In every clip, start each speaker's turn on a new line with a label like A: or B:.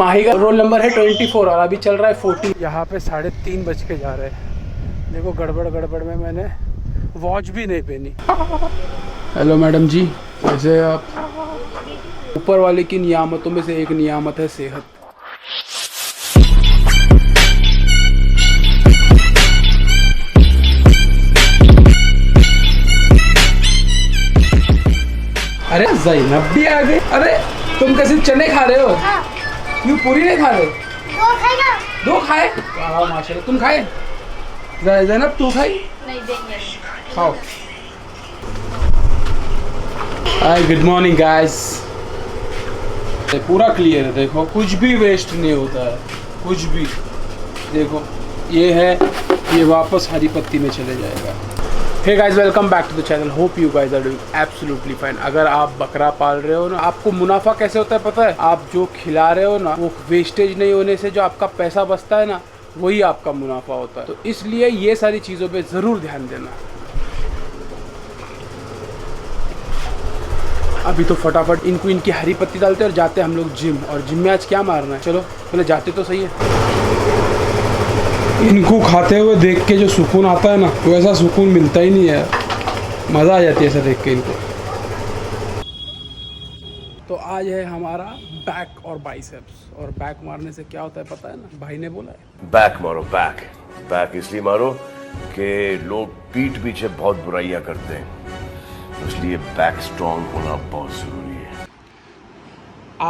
A: माही का roll number है 24 और अभी चल रहा है 14। यहाँ पे 3:30 बज के जा रहे हैं। देखो गड़बड़ में मैंने वॉच भी नहीं पहनी। हेलो मैडम जी, कैसे हैं आप? ऊपर वाले की नियामतों में से एक नियामत है सेहत। अरे ज़ैनब भी आ गई। अरे तुम कैसे चने खा रहे हो? क्यों पूरी नहीं खा रहे? दो खाए? वाह माशाल्लाह। तुम खाए? ज़ैनब तू खाई? नहीं देंगे। खाओ। Hi good morning guys. पूरा क्लियर है, देखो कुछ भी वेस्ट नहीं होता है, कुछ भी। देखो ये है, ये वापस हरी पत्ती में चले जाएगा। Hey guys, welcome back to the channel. Hope you guys are doing absolutely fine. अगर आप बकरा पाल रहे हो ना, आपको मुनाफा कैसे होता है पता है? आप जो खिला रहे हो ना, वो वेस्टेज नहीं होने से जो आपका पैसा बचता है ना, वही आपका मुनाफा होता है। तो इसलिए ये सारी चीज़ों पे ज़रूर ध्यान देना। अभी तो फटाफट इनकी हरी पत्ती डालते हैं और जाते हैं हम लोग जिम। और जिम में आज क्या मारना है, चलो पहले जाते तो सही है। इनको खाते हुए देख के जो सुकून आता है ना, वो ऐसा सुकून मिलता ही नहीं है। मज़ा आ जाती है ऐसा देख के इनको। तो आज है हमारा बैक और बाइसेप्स। और बैक मारने से क्या होता है पता है ना? भाई ने बोला है
B: बैक मारो। बैक इसलिए मारो कि लोग पीठ पीछे बहुत बुराइयां करते हैं, इसलिए बैक स्ट्रॉन्ग होना बहुत जरूरी है।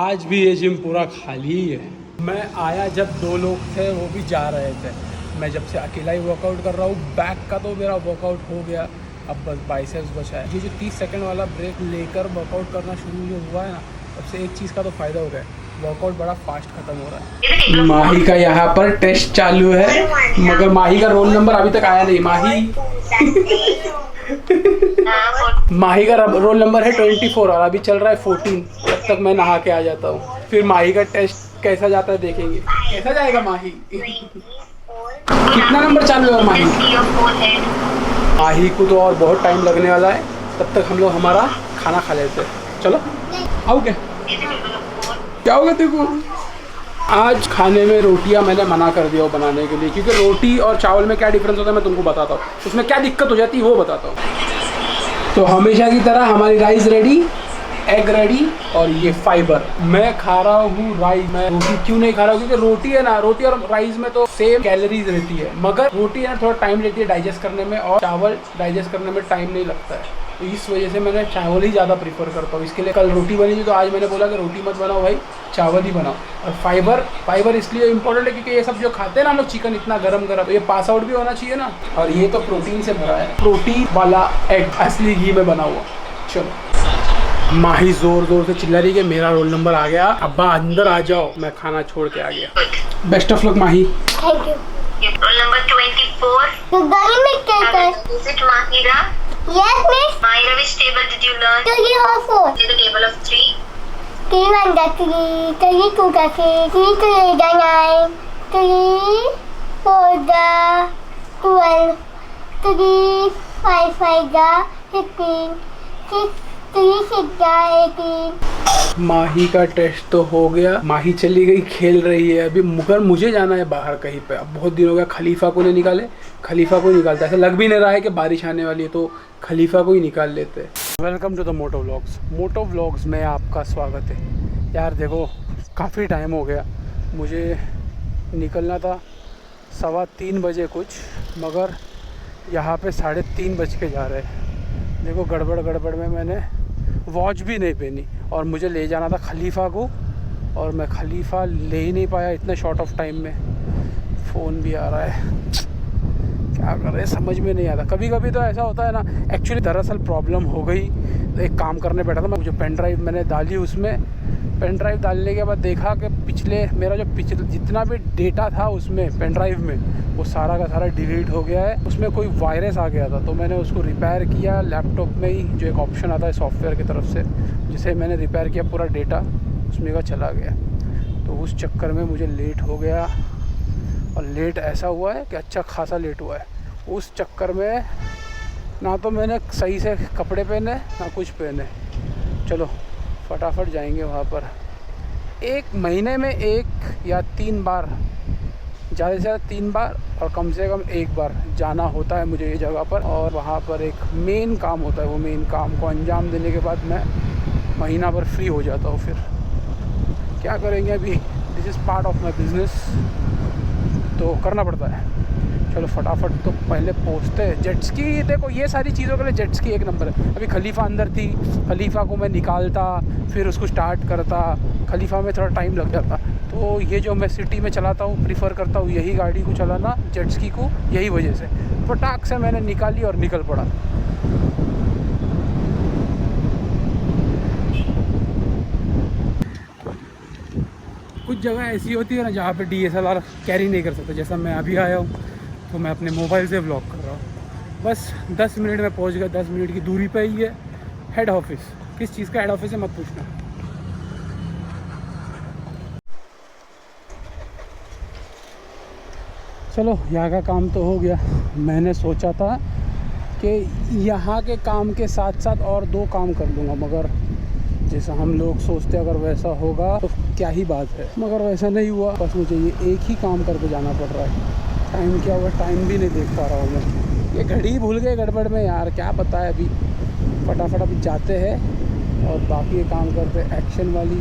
A: आज भी ये जिम पूरा खाली ही है। मैं आया जब 2 लोग थे, वो भी जा रहे थे। मैं जब से अकेला ही वर्कआउट कर रहा हूँ। बैक का तो मेरा वर्कआउट हो गया, अब बस बाइसेप्स बचा है। ये जो 30 सेकंड वाला ब्रेक लेकर वर्कआउट करना शुरू जो हुआ है ना, तब से एक चीज़ का तो फ़ायदा हो गया, वर्कआउट बड़ा फास्ट खत्म हो रहा है। माही का यहाँ पर टेस्ट चालू है, मगर माही का रोल नंबर अभी तक आया नहीं। माही का रोल नंबर है 24 और अभी चल रहा है 14। तब तक मैं नहा के आ जाता हूँ, फिर माही का टेस्ट कैसा जाता है देखेंगे। कैसा जाएगा माही? कितना नंबर चालू है माही? माही को तो और बहुत टाइम लगने वाला है। तब तक हम लोग हमारा खाना खा लेते हैं। चलो आओ। क्या होगा देखो? आज खाने में रोटियां मैंने मना कर दिया बनाने के लिए, क्योंकि रोटी और चावल में क्या डिफरेंस होता है मैं तुमको बताता हूँ। उसमें क्या दिक्कत हो जाती है वो बताता हूँ। तो हमेशा की तरह हमारी राइस रेडी, एग रेडी, और ये फाइबर। मैं खा रहा हूँ राइस। मैं रोटी क्यों नहीं खा रहा हूँ? क्योंकि रोटी है ना, रोटी और राइस में तो सेम कैलोरीज रहती है, मगर रोटी है ना थोड़ा टाइम लेती है डाइजेस्ट करने में, और चावल डाइजेस्ट करने में टाइम नहीं लगता है। तो इस वजह से मैंने चावल ही ज़्यादा प्रीफर करता हूँ। इसके लिए कल रोटी बनी थी, तो आज मैंने बोला कि रोटी मत बनाओ भाई, चावल ही बनाओ। और फाइबर इसलिए इम्पोर्टेंट है क्योंकि ये सब जो खाते हैं ना हम लोग, चिकन इतना गरम तो ये पास आउट भी होना चाहिए ना। और ये तो प्रोटीन से भरा है, प्रोटीन वाला एग, असली घी में बना हुआ। चलो, माही जोर से चिल्ला रही है मेरा रोल नंबर आ गया, अब्बा अंदर आ जाओ, मैं खाना छोड़ के आ गया। Best of luck Mahi.
C: Thank you. Roll number 24। तो गाड़ी में क्या कर? Is it Mahira? Yes, miss. Mahira, which table did you learn? 3 or 4. Is it the table of 3? 3 1 3, 3 2 3, 3 3 9, 3 4 12, 3 5 15, 6 3 6 18।
A: माही का टेस्ट तो हो गया। माही चली गई, खेल रही है अभी, मगर मुझे जाना है बाहर कहीं पे। अब बहुत दिन हो गया खलीफा को नहीं निकाले, खलीफा को ही निकालता। ऐसा लग भी नहीं रहा है कि बारिश आने वाली है, तो खलीफा को ही निकाल लेते हैं। Welcome to the moto vlogs में आपका स्वागत है। यार देखो, काफ़ी टाइम हो गया, मुझे निकलना था 3:15 बजे कुछ, मगर यहाँ पे 3:30 बज के जा रहे हैं। देखो गड़बड़ में मैंने वॉच भी नहीं पहनी, और मुझे ले जाना था खलीफा को, और मैं खलीफा ले ही नहीं पाया इतने शॉर्ट ऑफ टाइम में। फ़ोन भी आ रहा है, क्या कर रहे समझ में नहीं आता। कभी कभी तो ऐसा होता है ना। एक्चुअली दरअसल प्रॉब्लम हो गई, एक काम करने बैठा था मैं, जो पेन ड्राइव मैंने डाली, उसमें पेन ड्राइव डालने के बाद देखा कि मेरा जो पिछले जितना भी डेटा था उसमें पेन ड्राइव में, वो सारा का सारा डिलीट हो गया है। उसमें कोई वायरस आ गया था, तो मैंने उसको रिपेयर किया लैपटॉप में ही। जो एक ऑप्शन आता है सॉफ्टवेयर की तरफ से, जिसे मैंने रिपेयर किया, पूरा डेटा उसमें का चला गया। तो उस चक्कर में मुझे लेट हो गया, और लेट ऐसा हुआ है कि अच्छा खासा लेट हुआ है। उस चक्कर में ना तो मैंने सही से कपड़े पहने ना कुछ पहने। चलो फटाफट जाएंगे वहाँ पर। एक महीने में 1 या 3 बार, ज़्यादा से ज़्यादा 3 बार और कम से कम 1 बार जाना होता है मुझे ये जगह पर। और वहाँ पर एक मेन काम होता है, वो मेन काम को अंजाम देने के बाद मैं महीना भर फ्री हो जाता हूँ। फिर क्या करेंगे, अभी this is part of my business, तो करना पड़ता है। चलो फटाफट तो पहले पहुँचते हैं। जेट्स की देखो, ये सारी चीज़ों के लिए जेट्स की एक नंबर है। अभी खलीफा अंदर थी, खलीफा को मैं निकालता, फिर उसको स्टार्ट करता, खलीफा में थोड़ा टाइम लग जाता। तो ये जो मैं सिटी में चलाता हूँ, प्रीफर करता हूँ यही गाड़ी को चलाना, जेट्स की को, यही वजह से फटाक से मैंने निकाली और निकल पड़ा। कुछ जगह ऐसी होती है ना जहाँ पे DSLR कैरी नहीं कर सकते, जैसा मैं अभी आया हूँ तो मैं अपने मोबाइल से व्लॉग कर रहा हूँ। बस 10 मिनट में पहुँच गया, 10 मिनट की दूरी पे ही है हेड ऑफिस। किस चीज़ का हेड ऑफिस है मत पूछना। चलो यहाँ का काम तो हो गया। मैंने सोचा था कि यहाँ के काम के साथ साथ और 2 काम कर लूँगा, मगर जैसा हम लोग सोचते अगर वैसा होगा तो क्या ही बात है, मगर वैसा नहीं हुआ। बस मुझे ये एक ही काम करके जाना पड़ रहा है। टाइम क्या हुआ, टाइम भी नहीं देख पा रहा हूँ मैं। ये घड़ी भूल गए गड़बड़ में यार, क्या पता है। अभी फटाफट अभी जाते हैं और बाकी ये काम करते हैं। एक्शन वाली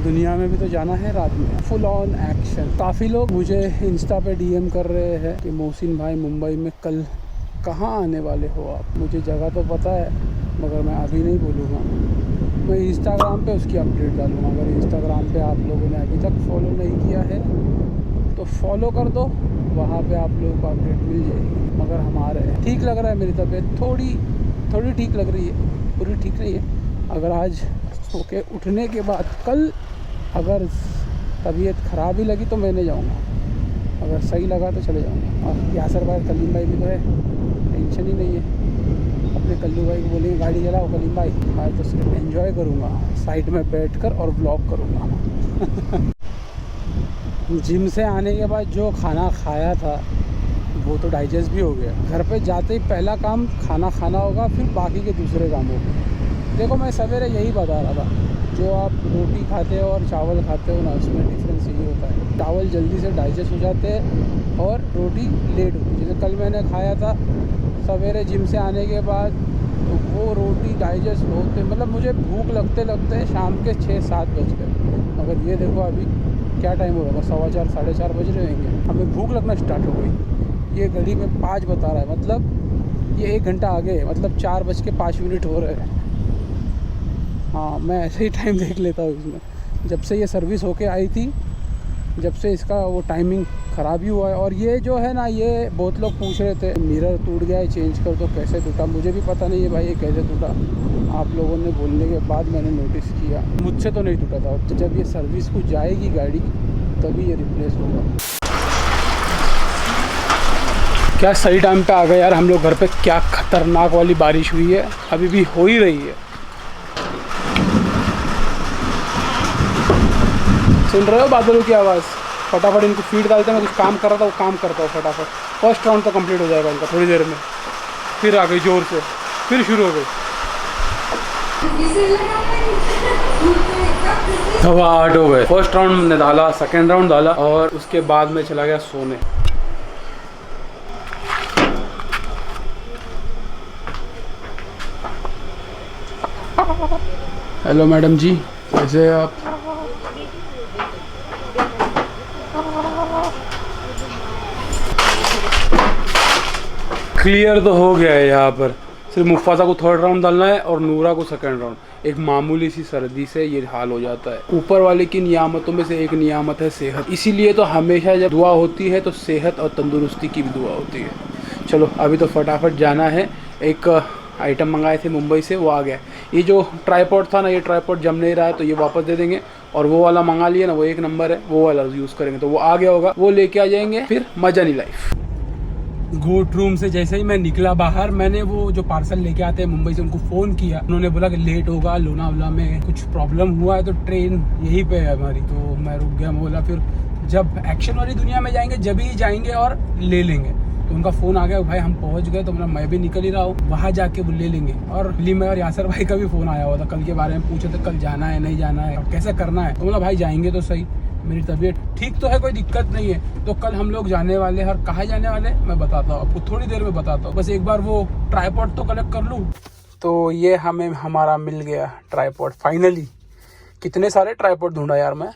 A: दुनिया में भी तो जाना है रात में, फुल ऑन एक्शन। काफ़ी लोग मुझे इंस्टा पे DM कर रहे हैं कि मोहसिन भाई मुंबई में कल कहाँ आने वाले हो आप। मुझे जगह तो पता है मगर मैं अभी नहीं बोलूँगा। मैं इंस्टाग्राम पे उसकी अपडेट डालूँगा। अगर इंस्टाग्राम पे आप लोगों ने अभी तक फॉलो नहीं किया है तो फॉलो कर दो, वहाँ पे आप लोगों को अपडेट मिल जाएगी। मगर हमारे ठीक लग रहा है, मेरी तबीयत थोड़ी ठीक लग रही है, पूरी ठीक नहीं है। अगर आज सो के उठने के बाद कल अगर तबीयत ख़राब ही लगी तो मैं नहीं जाऊँगा, अगर सही लगा तो चले जाऊँगा। और यासर भाई, कलीम भाई भी तो है, टेंशन ही नहीं है। अपने कल्लू भाई को बोलेंगे गाड़ी चलाओ कलीम भाई, आज तो सिर्फ एंजॉय करूँगा, साइड में बैठकर और व्लॉग करूँगा। जिम से आने के बाद जो खाना खाया था वो तो डाइजेस्ट भी हो गया। घर पे जाते ही पहला काम खाना खाना होगा, फिर बाकी के दूसरे काम होंगे। देखो मैं सवेरे यही बता रहा था, जो आप रोटी खाते हो और चावल खाते हो ना, उसमें डिफरेंस यही होता है। चावल जल्दी से डाइजेस्ट हो जाते हैं और रोटी लेट होती है। जैसे कल मैंने खाया था सवेरे जिम से आने के बाद, तो वो रोटी डाइजेस्ट होते मतलब मुझे भूख लगते लगते शाम के 6-7 बज गए। मगर ये देखो अभी क्या टाइम हो रहा है, 4:15 4:30 बज रहे होंगे, हमें भूख लगना स्टार्ट हो गई। ये घड़ी में 5 बता रहा है, मतलब ये 1 घंटा आगे है, मतलब 4:05 हो रहे हैं। हाँ, मैं ऐसे ही टाइम देख लेता हूँ इसमें। जब से ये सर्विस होके आई थी, जब से इसका वो टाइमिंग ख़राब ही हुआ है। और ये जो है ना, ये बहुत लोग पूछ रहे थे मिरर टूट गया है चेंज कर दो, कैसे टूटा। मुझे भी पता नहीं है भाई ये कैसे टूटा, आप लोगों ने बोलने के बाद मैंने नोटिस किया। मुझसे तो नहीं टूटा था, तो जब ये सर्विस को जाएगी गाड़ी तभी ये रिप्लेस होगा। क्या सही टाइम पे आ गए यार हम लोग घर पे। क्या खतरनाक वाली बारिश हुई है, अभी भी हो ही रही है। सुन रहे हो बादलों की आवाज़। फटाफट इनको फीड डालते हैं, मैं कुछ काम कर रहा था वो काम करता हूँ फटाफट। फर्स्ट राउंड तो कंप्लीट हो जाएगा इनका थोड़ी देर में। फिर आ गई जोर से, फिर शुरू हो गई। 8:15 हो गए। फर्स्ट राउंड ने डाला, सेकेंड राउंड डाला और उसके बाद मैं चला गया सोने। हेलो मैडम जी, कैसे हैं आप? क्लियर तो हो गया है यहाँ पर। सिर्फ मुफ़ासा को 3rd राउंड डालना है और नूरा को 2nd राउंड। एक मामूली सी सर्दी से ये हाल हो जाता है। ऊपर वाले की नियामतों में से एक नियामत है सेहत, इसीलिए तो हमेशा जब दुआ होती है तो सेहत और तंदुरुस्ती की भी दुआ होती है। चलो अभी तो फटाफट जाना है। एक आइटम मंगाए थे मुंबई से, वो आ गया। ये जो ट्राईपॉड था ना, ये ट्राईपॉड जम नहीं रहा है तो ये वापस दे देंगे। और वो वाला मंगा लिया ना, वो 1 नंबर है, वो वाला यूज़ करेंगे। तो वो आ गया होगा, वो लेके आ जाएंगे, फिर मजा नहीं लाइफ। गोट रूम से जैसे ही मैं निकला बाहर, मैंने वो जो पार्सल लेके आते हैं मुंबई से उनको फ़ोन किया। उन्होंने बोला कि लेट होगा, लोनावला में कुछ प्रॉब्लम हुआ है तो ट्रेन यहीं पे है हमारी। तो मैं रुक गया। मैं बोला फिर जब एक्शन वाली दुनिया में जाएंगे जब ही जाएंगे और ले लेंगे। तो उनका फ़ोन आ गया, भाई हम पहुँच गए। तो मैं भी निकल ही रहा हूँ, वहाँ जाके वो ले लेंगे। और लीमा और यासर भाई का भी फ़ोन आया हुआ था, कल के बारे में पूछे थे, कल जाना है नहीं जाना है और कैसे करना है। तो बोला भाई जाएंगे तो सही, मेरी तबीयत ठीक तो है, कोई दिक्कत नहीं है। तो कल हम लोग जाने वाले हैं, और कहाँ जाने वाले मैं बताता हूँ आपको, थोड़ी देर में बताता हूँ। बस एक बार वो ट्राइपॉड तो कलेक्ट कर लूँ। तो ये हमें हमारा मिल गया ट्राइपॉड फाइनली। कितने सारे ट्राइपॉड ढूंढा यार मैं,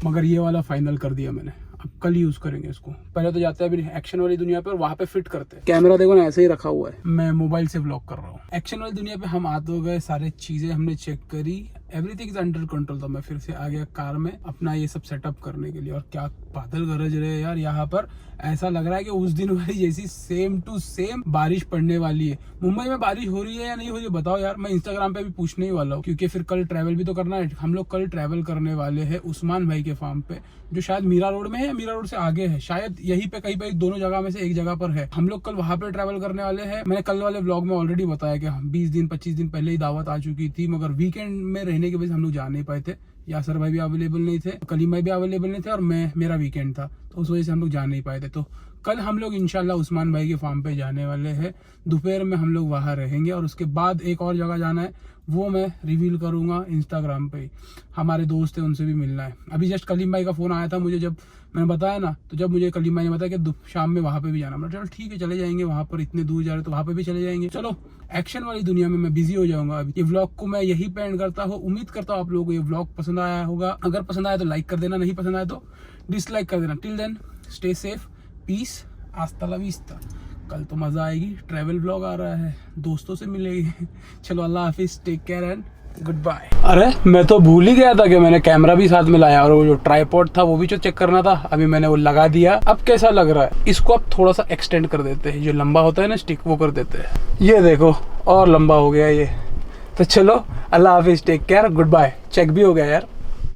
A: मगर ये वाला फाइनल कर दिया मैंने। अब कल यूज़ करेंगे इसको। पहले तो जाते हैं अभी एक्शन वाली दुनिया पे और वहाँ पे फिट करते हैं। कैमरा देखो ना ऐसे ही रखा हुआ है, मैं मोबाइल से व्लॉग कर रहा हूँ। एक्शन वाली दुनिया पे हम आते हो गए, सारी चीज़ें हमने चेक करी, एवरीथिंग इज अंडर कंट्रोल। तो मैं फिर से आ गया कार में अपना ये सब सेटअप करने के लिए। और क्या बादल गरज रहे हैं यार यहाँ पर, ऐसा लग रहा है कि उस दिन वाली जैसी सेम टू सेम बारिश पड़ने वाली है। मुंबई में बारिश हो रही है या नहीं हो रही है बताओ यार, मैं इंस्टाग्राम पे भी पूछने ही वाला हूँ, क्योंकि फिर कल ट्रैवल भी तो करना है। हम लोग कल ट्रैवल करने वाले हैं उस्मान भाई के फार्म पे, जो शायद मीरा रोड में है या मीरा रोड से आगे है, शायद यहीं पे कहीं पे, दोनों जगह में से एक जगह पर है। हम लोग कल वहां पे ट्रैवल करने वाले हैं। मैंने कल वाले व्लॉग में ऑलरेडी बताया कि 20 दिन 25 दिन पहले ही दावत आ चुकी थी, मगर वीकेंड में रहने की वजह से हम लोग जा नहीं पाए थे। यासर भाई भी अवेलेबल नहीं थे, कलीम भाई भी अवेलेबल नहीं थे, और मेरा वीकेंड था, तो उस वजह से हम लोग जा नहीं पाए थे। तो कल हम लोग इंशाल्लाह उस्मान भाई के फार्म पे जाने वाले हैं। दोपहर में हम लोग वहाँ रहेंगे, और उसके बाद एक और जगह जाना है, वो मैं रिवील करूंगा इंस्टाग्राम पे ही। हमारे दोस्त है, उनसे भी मिलना है। अभी जस्ट कलीम भाई का फ़ोन आया था मुझे, जब मैंने बताया ना, तो जब मुझे कलीम भाई ने बताया कि शाम में वहाँ पे भी जाना, मैं चलो ठीक है चले जाएंगे, वहाँ पर इतने दूर जा रहे तो वहाँ पे भी चले जाएंगे। चलो एक्शन वाली दुनिया में मैं बिजी हो जाऊंगा। अभी ये व्लॉग को मैं यही पे एंड करता हूँ। उम्मीद करता हूँ आप लोगों को ये व्लॉग पसंद आया होगा। अगर पसंद आया तो लाइक कर देना, नहीं पसंद आया तो डिसलाइक कर देना। Till then stay safe, peace, हasta la vista। कल तो मज़ा आएगी, ट्रैवल व्लॉग आ रहा है, दोस्तों से मिलेगी। चलो अल्लाह हाफिज़, take care and good bye. अरे मैं तो भूल ही गया था कि मैंने कैमरा भी साथ में लाया, और वो जो ट्राइपॉड था वो भी जो चेक करना था। अभी मैंने वो लगा दिया। अब कैसा लग रहा है, इसको अब थोड़ा सा एक्सटेंड कर देते हैं, जो लंबा होता है ना स्टिक, वो कर देते हैं। ये देखो और लंबा हो गया ये। तो चलो अल्लाह हाफिज़, take care, good bye. Check भी हो गया यार।